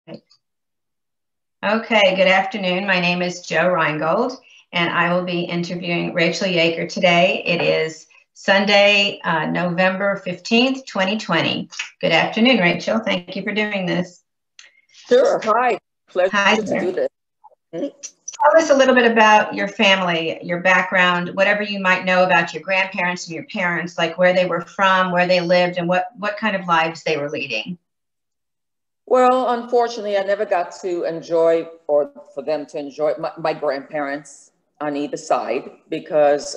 Okay, good afternoon. My name is Jo Reingold, and I will be interviewing Rachel Yeager today. It is Sunday, November 15th, 2020. Good afternoon, Rachel. Thank you for doing this. Sure. Hi. Pleasure Hi to do this. Tell us a little bit about your family, your background, whatever you might know about your grandparents and your parents, like where they were from, where they lived, and what kind of lives they were leading. Well, unfortunately, I never got to enjoy, or for them to enjoy, my grandparents on either side, because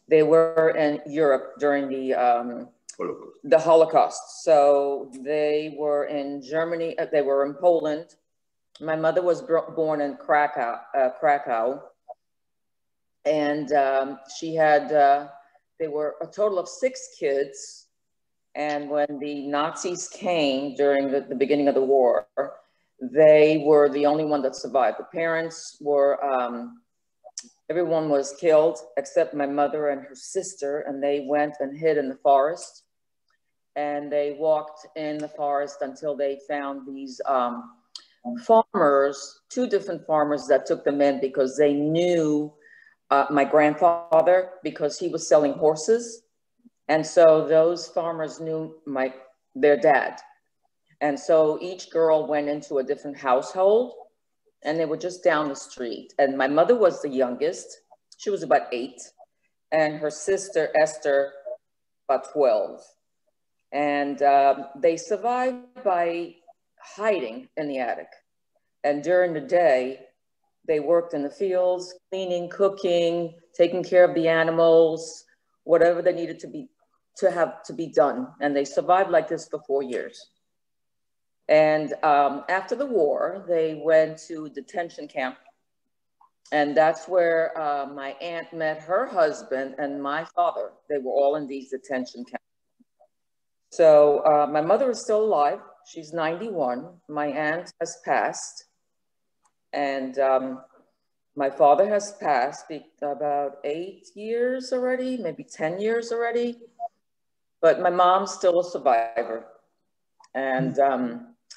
they were in Europe during the Holocaust. So they were in Germany, they were in Poland. My mother was born in Krakow, and she had, they were a total of 6 kids. And when the Nazis came during the beginning of the war, they were the only one that survived. The parents were, everyone was killed except my mother and her sister, and they went and hid in the forest. And they walked in the forest until they found these farmers, 2 different farmers that took them in because they knew my grandfather, because he was selling horses. And so those farmers knew their dad. And so each girl went into a different household, and they were just down the street. And my mother was the youngest. She was about 8. And her sister, Esther, about 12. And they survived by hiding in the attic. And during the day, they worked in the fields, cleaning, cooking, taking care of the animals, whatever they needed to be done. And they survived like this for 4 years. And after the war, they went to detention camp. And that's where my aunt met her husband and my father. They were all in these detention camps. So my mother is still alive. She's 91. My aunt has passed. And my father has passed about 8 years already, maybe 10 years already. But my mom's still a survivor. And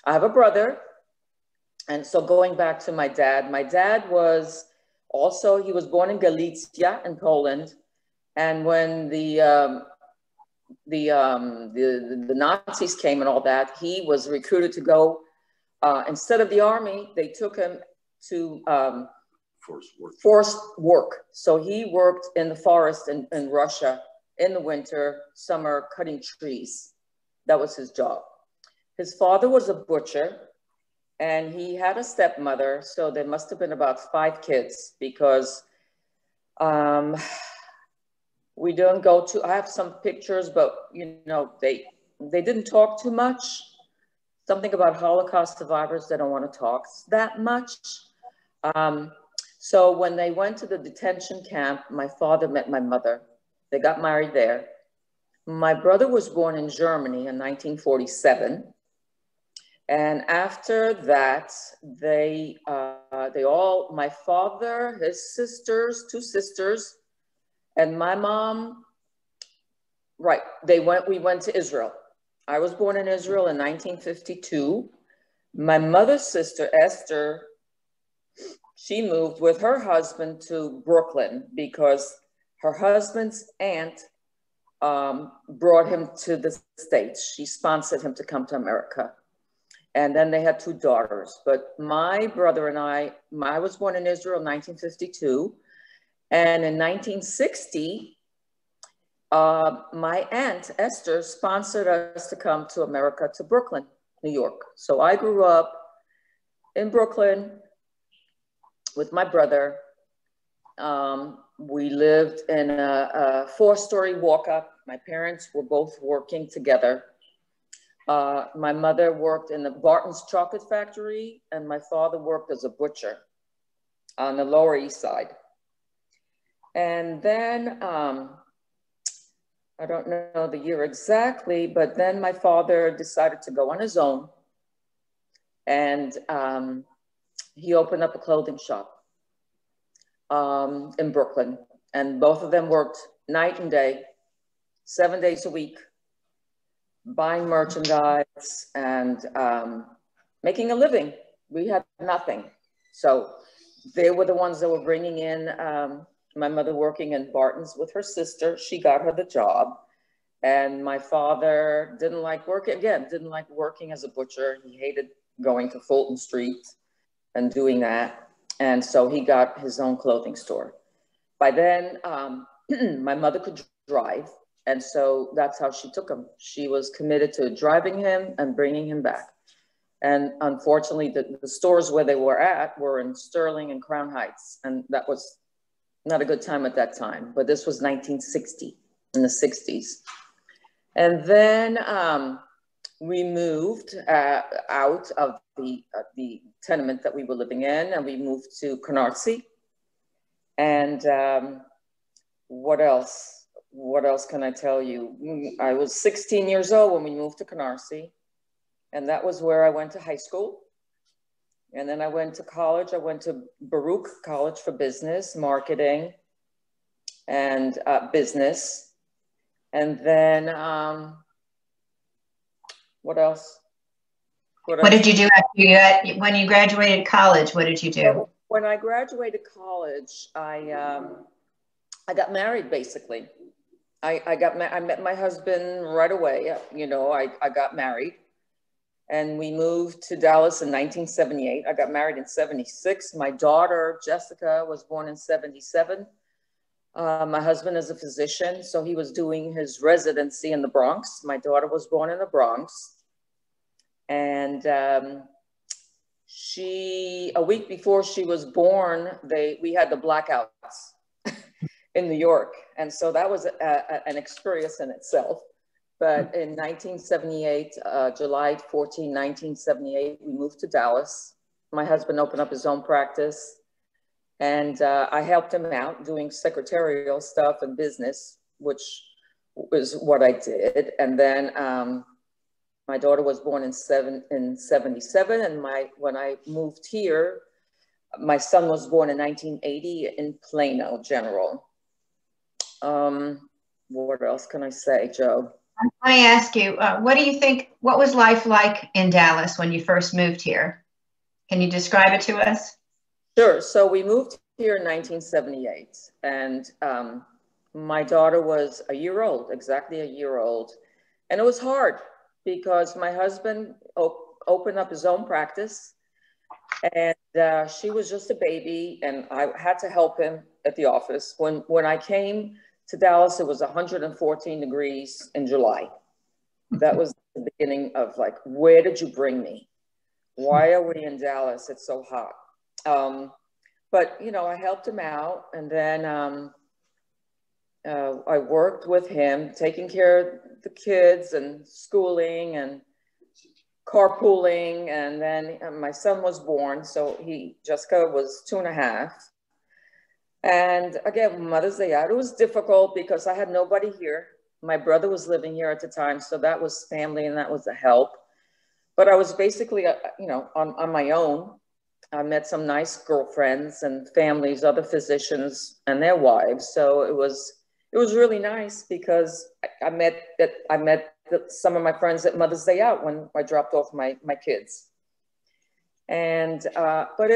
I have a brother. And so going back to my dad was also, he was born in Galicia in Poland. And when the Nazis came and all that, he was recruited to go, instead of the army, they took him to forced work. So he worked in the forest in Russia in the winter, summer, cutting trees. That was his job. His father was a butcher, and he had a stepmother. So there must have been about 5 kids, because we don't go to, I have some pictures, but you know, they didn't talk too much. Something about Holocaust survivors, they don't want to talk that much. So when they went to the detention camp, my father met my mother. They got married there. My brother was born in Germany in 1947. And after that, my father, his sisters, 2 sisters, and my mom, right, we went to Israel. I was born in Israel in 1952. My mother's sister, Esther, she moved with her husband to Brooklyn because her husband's aunt brought him to the States. She sponsored him to come to America. And then they had 2 daughters. But my brother and I was born in Israel in 1952. And in 1960, my aunt, Esther, sponsored us to come to America, to Brooklyn, New York. So I grew up in Brooklyn with my brother. We lived in a 4-story walk-up. My parents were both working together. My mother worked in the Barton's chocolate factory, and my father worked as a butcher on the Lower East Side. And then, I don't know the year exactly, but then my father decided to go on his own, and he opened up a clothing shop in Brooklyn. And both of them worked night and day, 7 days a week, buying merchandise and making a living. We had nothing. So they were the ones that were bringing in, my mother working in Barton's with her sister. She got her the job. And my father didn't like working as a butcher. He hated going to Fulton Street and doing that. And so he got his own clothing store. By then, my mother could drive. And so that's how she took him. She was committed to driving him and bringing him back. And unfortunately, the stores where they were at were in Sterling and Crown Heights. And that was not a good time at that time. But this was 1960, in the 60s. And then we moved out of the tenement that we were living in, and we moved to Canarsie. And what else? What else can I tell you? I was 16 years old when we moved to Canarsie, and that was where I went to high school. And then I went to college. I went to Baruch College for Business, Marketing, and Business. And then, what else? What did you do after when you graduated college? What did you do? So when I graduated college, I got married, basically. I met my husband right away. You know, I got married, and we moved to Dallas in 1978. I got married in 76. My daughter, Jessica, was born in 77. My husband is a physician, so he was doing his residency in the Bronx. My daughter was born in the Bronx. And a week before she was born, we had the blackouts in New York. And so that was an experience in itself. But in 1978, July 14, 1978, we moved to Dallas. My husband opened up his own practice. And I helped him out doing secretarial stuff and business, which was what I did. And then my daughter was born in 77. And when I moved here, my son was born in 1980 in Plano, General. What else can I say, Joe? Let me ask you, what do you think, what was life like in Dallas when you first moved here? Can you describe it to us? Sure. So we moved here in 1978, and my daughter was a year old, exactly a year old. And it was hard because my husband opened up his own practice, and she was just a baby, and I had to help him at the office. When I came to Dallas, it was 114 degrees in July. That was the beginning of like, where did you bring me? Why are we in Dallas? It's so hot. But, you know, I helped him out, and then I worked with him, taking care of the kids and schooling and carpooling. And then my son was born. So Jessica was 2.5. And again, Mother's Day out, it was difficult because I had nobody here. My brother was living here at the time. So that was family and that was a help. But I was basically, you know, on my own. I met some nice girlfriends and families, other physicians and their wives. So it was really nice because I met some of my friends at Mother's Day out when I dropped off my kids. And, but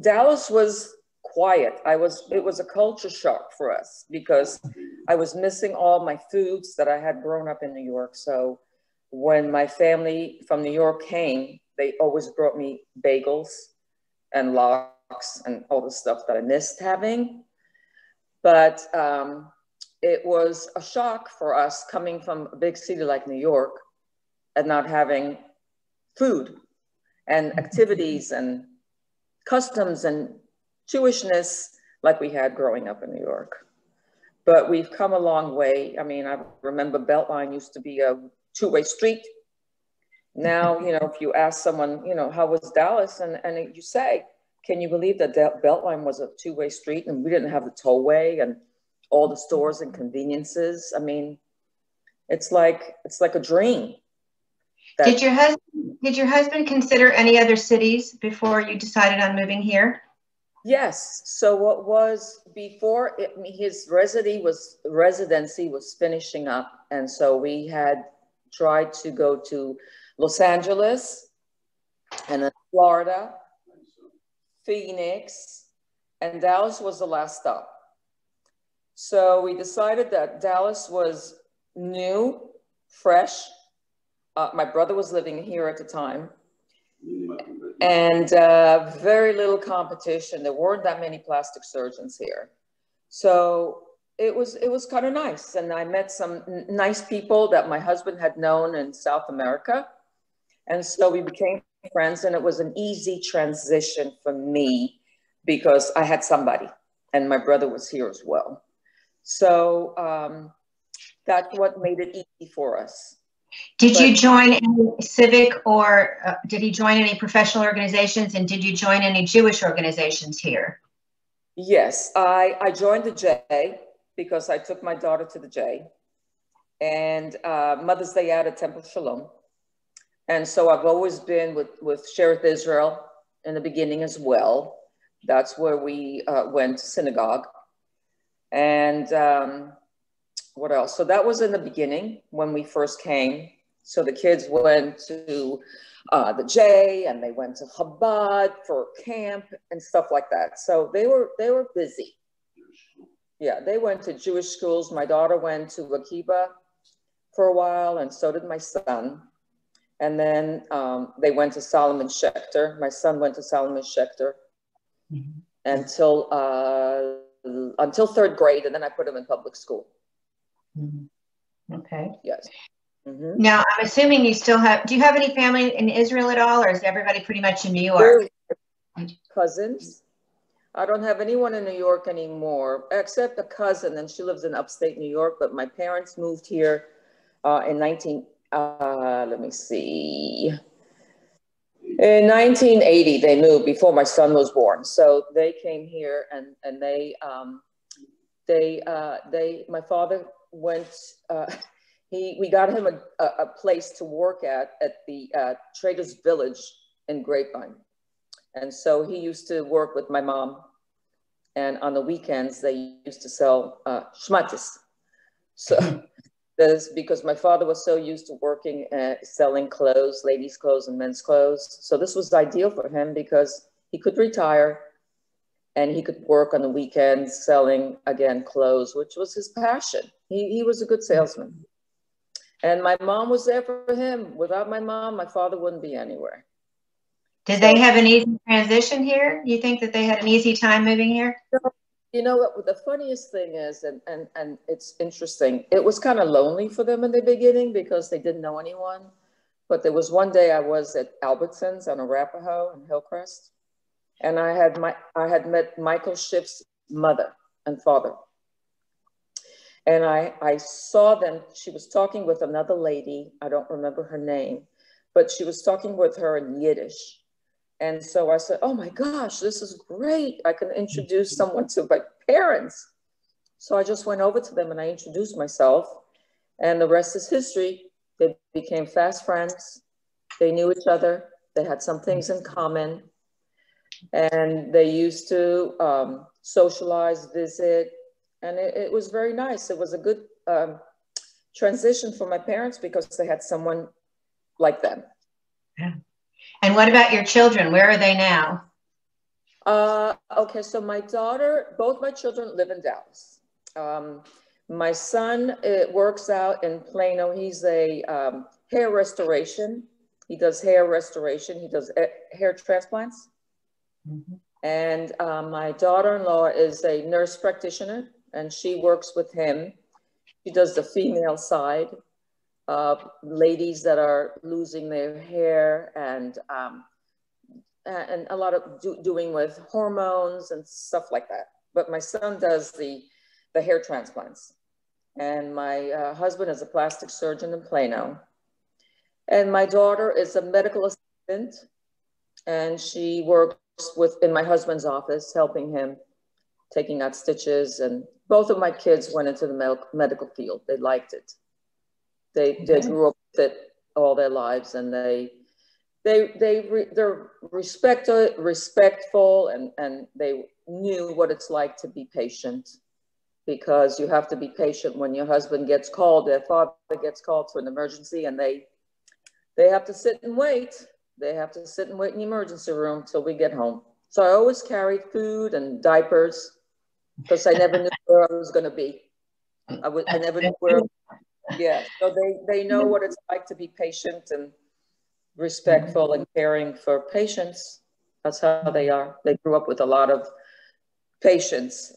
Dallas was quiet. It was a culture shock for us because I was missing all my foods that I had grown up in New York. So when my family from New York came, they always brought me bagels and lox and all the stuff that I missed having. But it was a shock for us coming from a big city like New York and not having food and activities and customs and Jewishness like we had growing up in New York. But we've come a long way. I mean, I remember Beltline used to be a two-way street. Now, you know, if you ask someone, you know, how was Dallas? And you say, can you believe that Beltline was a two-way street and we didn't have the tollway and all the stores and conveniences? I mean, it's like a dream. Did your husband consider any other cities before you decided on moving here? Yes. So what was before his residency was finishing up. And so we had tried to go to Los Angeles and then Florida, Phoenix, and Dallas was the last stop. So we decided that Dallas was new, fresh. My brother was living here at the time. And very little competition. There weren't that many plastic surgeons here. So it was kind of nice. And I met some nice people that my husband had known in South America. And so we became friends, and it was an easy transition for me because I had somebody, and my brother was here as well. So that's what made it easy for us. Did you join any civic or did he join any professional organizations, and did you join any Jewish organizations here? Yes, I joined the J because I took my daughter to the J, and Mother's Day out at Temple Shalom. And so I've always been with Sherith Israel in the beginning as well. That's where we went to synagogue. And what else? So that was in the beginning when we first came. So the kids went to the J, and they went to Chabad for camp and stuff like that. So they were busy. Yeah, they went to Jewish schools. My daughter went to Akiba for a while, and so did my son. And then they went to Solomon Schechter. My son went to Solomon Schechter until third grade, and then I put him in public school. Okay. Yes. Now, I'm assuming you still have, do you have any family in Israel at all, or is everybody pretty much in New York? Cousins. I don't have anyone in New York anymore, except a cousin, and she lives in upstate New York, but my parents moved here in 1980, they moved before my son was born. So they came here, and my father went, we got him a place to work at the Traders Village in Grapevine. And so he used to work with my mom, and on the weekends they used to sell shmatis. So that's because my father was so used to working selling clothes, ladies' clothes and men's clothes. So this was ideal for him because he could retire and he could work on the weekends selling, again, clothes, which was his passion. He was a good salesman. And my mom was there for him. Without my mom, my father wouldn't be anywhere. Did they have an easy transition here? You think that they had an easy time moving here? You know what, the funniest thing is, and it's interesting, it was kind of lonely for them in the beginning because they didn't know anyone. But there was one day I was at Albertsons on Arapahoe in Hillcrest, and I had met Michael Schiff's mother and father. And I saw them, she was talking with another lady, I don't remember her name, but she was talking with her in Yiddish. And so I said, oh my gosh, this is great. I can introduce someone to my parents. So I just went over to them and I introduced myself, and the rest is history. They became fast friends. They knew each other. They had some things in common, and they used to socialize, visit, and it was very nice. It was a good transition for my parents because they had someone like them. Yeah. And what about your children? Where are they now? Okay, so my daughter, both my children live in Dallas. My son works out in Plano. He's a hair restoration. He does hair restoration. He does hair transplants. And my daughter-in-law is a nurse practitioner, and she works with him. She does the female side. Ladies that are losing their hair, and a lot of doing with hormones and stuff like that. But my son does the hair transplants, and my husband is a plastic surgeon in Plano, and my daughter is a medical assistant, and she works in my husband's office, helping him, taking out stitches. And both of my kids went into the medical field. They liked it. They grew up with it all their lives, and they're respectful, and they knew what it's like to be patient, because you have to be patient when your husband gets called, their father gets called to an emergency, and they have to sit and wait. They have to sit and wait in the emergency room till we get home. So I always carried food and diapers because I never knew where I was going to be. I never knew where. Yeah. So they know what it's like to be patient and respectful and caring for patients. That's how they are. They grew up with a lot of patience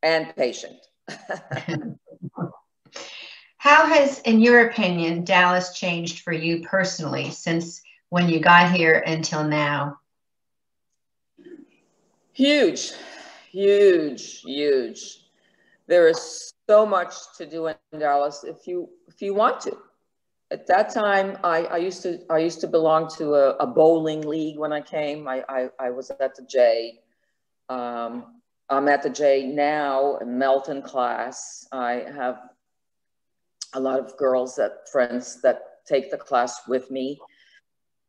and patient. How has, in your opinion, Dallas changed for you personally since when you got here until now? Huge, huge, huge. There is so much to do in Dallas if you want to. At that time, I used to belong to a bowling league when I came. I was at the J. I'm at the J now in Melton class. I have a lot of friends that take the class with me.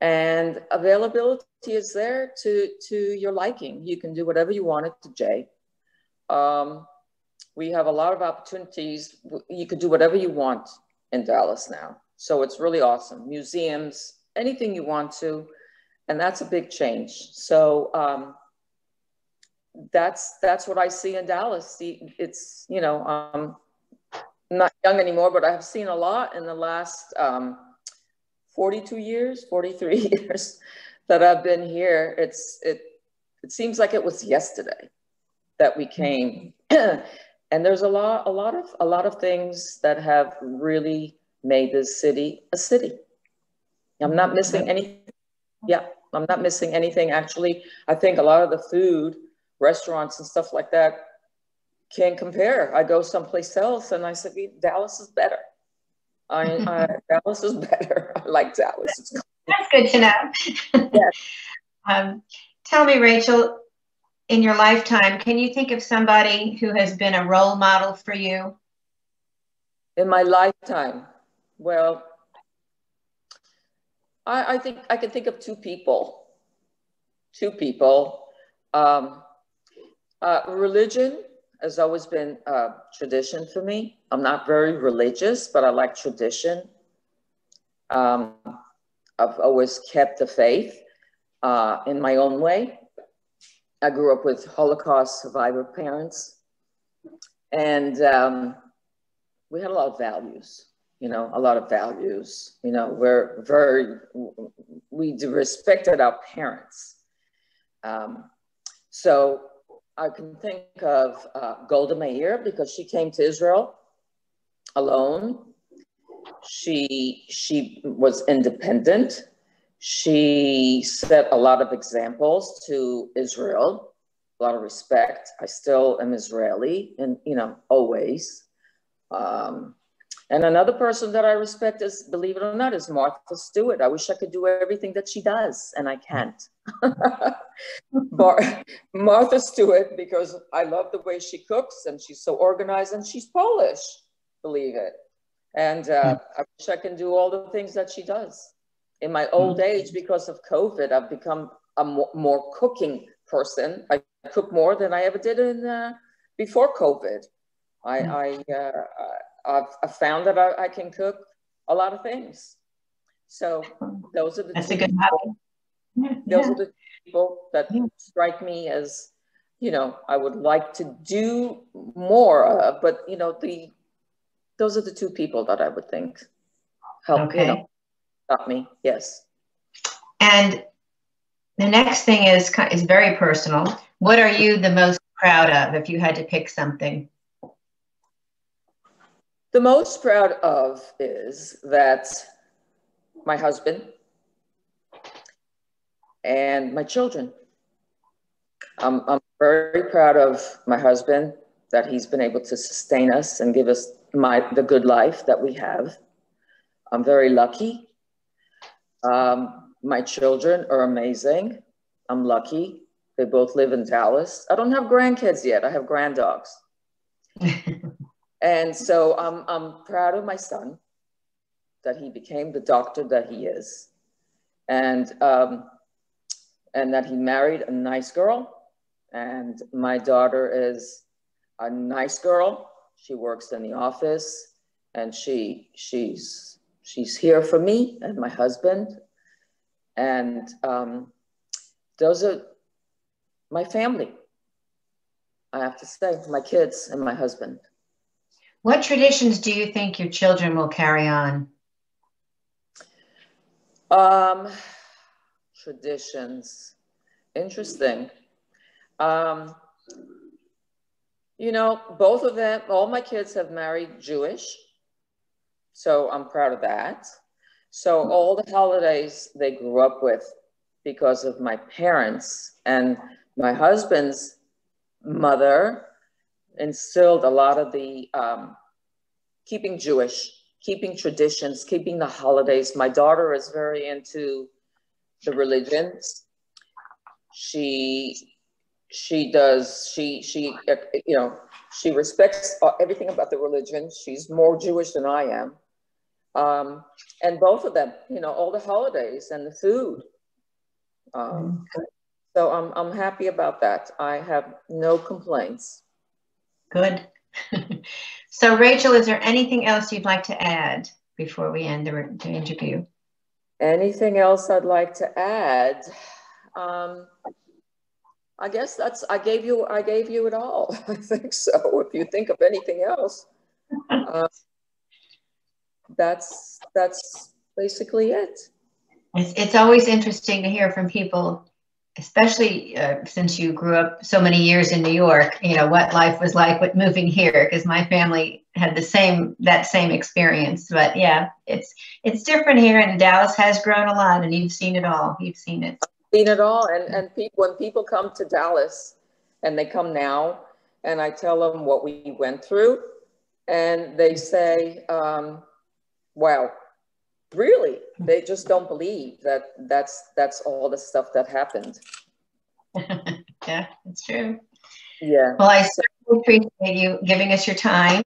And availability is there to your liking. You can do whatever you want at the J. We have a lot of opportunities. You could do whatever you want in Dallas now. So it's really awesome. Museums, anything you want to, and that's a big change. So that's what I see in Dallas. It's, you know, I'm not young anymore, but I have seen a lot in the last 42 years, 43 years that I've been here. It seems like it was yesterday that we came. And there's a lot of things that have really made this city a city. I'm not missing anything. Yeah, I'm not missing anything. Actually, I think a lot of the food, restaurants and stuff like that can't compare. I go someplace else and I said, Dallas is better. Dallas is better. I like Dallas. That's good to know. Yeah. Tell me, Rachel, in your lifetime, can you think of somebody who has been a role model for you? In my lifetime, well, I think I can think of two people. Religion has always been a tradition for me. I'm not very religious, but I like tradition. I've always kept the faith in my own way. I grew up with Holocaust survivor parents, and we had a lot of values. You know, a lot of values. You know, we respected our parents. So I can think of Golda Meir because she came to Israel alone. She was independent. She set a lot of examples to Israel, a lot of respect. I still am Israeli, and you know, always. And another person that I respect is, believe it or not, is Martha Stewart. I wish I could do everything that she does, and I can't. Martha Stewart, because I love the way she cooks, and she's so organized, and she's Polish, believe it. And I wish I can do all the things that she does. In my old age, because of COVID, I've become a more cooking person. I cook more than I ever did before COVID. I've found that I can cook a lot of things. So those are the That's two a good people. Those are the people that strike me as, you know, I would like to do more of, but you know, those are the two people that I would think help, you know, help me. Yes. And the next thing is very personal. What are you the most proud of if you had to pick something? The most proud of is that my husband and my children. I'm very proud of my husband, that he's been able to sustain us and give us the good life that we have. I'm very lucky. My children are amazing. I'm lucky. They both live in Dallas. I don't have grandkids yet. I have granddogs. And so I'm proud of my son, that he became the doctor that he is. And that he married a nice girl. And my daughter is a nice girl. She works in the office, and she's here for me and my husband. And those are my family, I have to say, my kids and my husband. What traditions do you think your children will carry on? Traditions. Interesting. You know, both of them, all my kids have married Jewish. So I'm proud of that. So all the holidays they grew up with because of my parents, and my husband's mother instilled a lot of the keeping Jewish, keeping traditions, keeping the holidays. My daughter is very into the religions. She respects everything about the religion. She's more Jewish than I am. And both of them, you know, all the holidays and the food. So I'm happy about that. I have no complaints. Good. So Rachel, is there anything else you'd like to add before we end the interview? Anything else I'd like to add? I guess I gave you it all. I think so. If you think of anything else, that's basically it. It's always interesting to hear from people, especially since you grew up so many years in New York, you know, what life was like with moving here, because my family had that same experience. But yeah, it's different here, and Dallas has grown a lot, and you've seen it all. You've seen it. I've seen it all. And when people come to Dallas, and they come now, and I tell them what we went through, and they say, wow, really? They just don't believe that's all the stuff that happened. Yeah, it's true. Yeah. Well, I certainly appreciate you giving us your time.